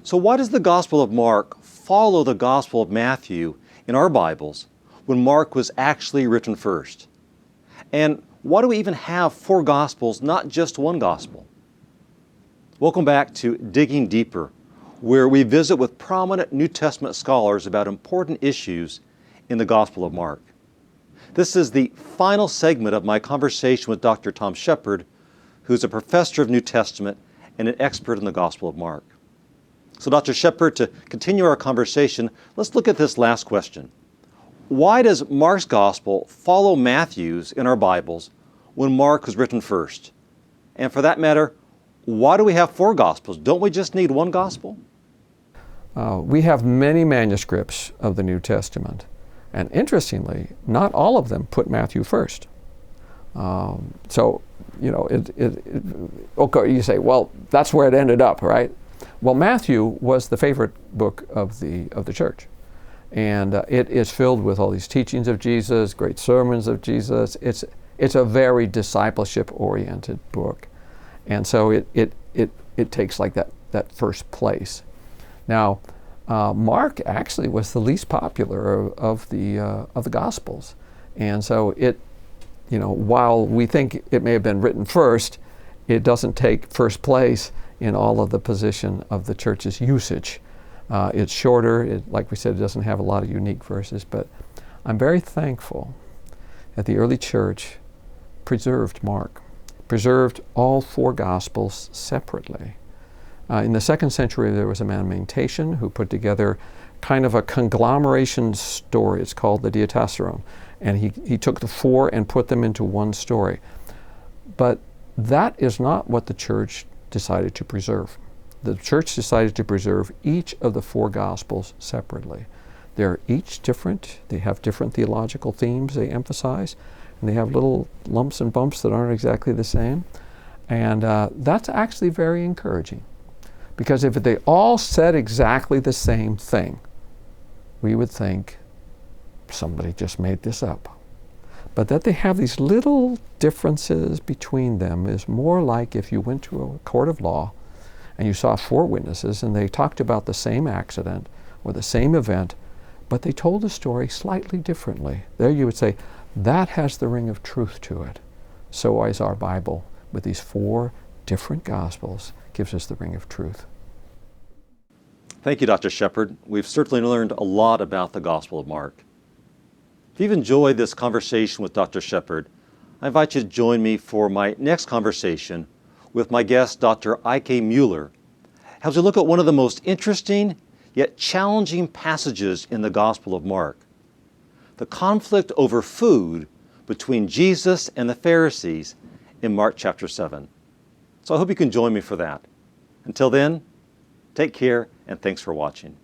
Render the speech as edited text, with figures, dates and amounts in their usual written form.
So why does the Gospel of Mark follow the Gospel of Matthew in our Bibles when Mark was actually written first? And why do we even have 4 Gospels, not just one Gospel? Welcome back to Digging Deeper, where we visit with prominent New Testament scholars about important issues in the Gospel of Mark. This is the final segment of my conversation with Dr. Tom Shepard, who's a professor of New Testament and an expert in the Gospel of Mark. So Dr. Shepard, to continue our conversation, let's look at this last question. Why does Mark's Gospel follow Matthew's in our Bibles when Mark was written first? And for that matter, why do we have 4 Gospels? Don't we just need one Gospel? We have many manuscripts of the New Testament, and interestingly, not all of them put Matthew first. Okay, you say, well, that's where it ended up, right? Well, Matthew was the favorite book of the church, and it is filled with all these teachings of Jesus, great sermons of Jesus. It's a very discipleship-oriented book, and so it takes like that first place. Now, Mark actually was the least popular of the Gospels, and so while we think it may have been written first, it doesn't take first place in all of the position of the church's usage. It's shorter. Like we said, it doesn't have a lot of unique verses, but I'm very thankful that the early church preserved Mark, preserved all 4 Gospels separately. In the 2nd century, there was a man named Tatian who put together kind of a conglomeration story. It's called the Diatessaron. And he took the 4 and put them into one story. But that is not what the church decided to preserve. The church decided to preserve each of the 4 Gospels separately. They're each different. They have different theological themes they emphasize. And they have little lumps and bumps that aren't exactly the same. And that's actually very encouraging. Because if they all said exactly the same thing, we would think somebody just made this up. But that they have these little differences between them is more like if you went to a court of law and you saw 4 witnesses and they talked about the same accident or the same event, but they told the story slightly differently. There you would say, that has the ring of truth to it. So is our Bible with these 4 different Gospels, gives us the ring of truth. Thank you, Dr. Shepard. We've certainly learned a lot about the Gospel of Mark. If you've enjoyed this conversation with Dr. Shepard, I invite you to join me for my next conversation with my guest, Dr. I.K. Mueller, as we look at one of the most interesting yet challenging passages in the Gospel of Mark, the conflict over food between Jesus and the Pharisees in Mark chapter 7. So I hope you can join me for that. Until then, take care and thanks for watching.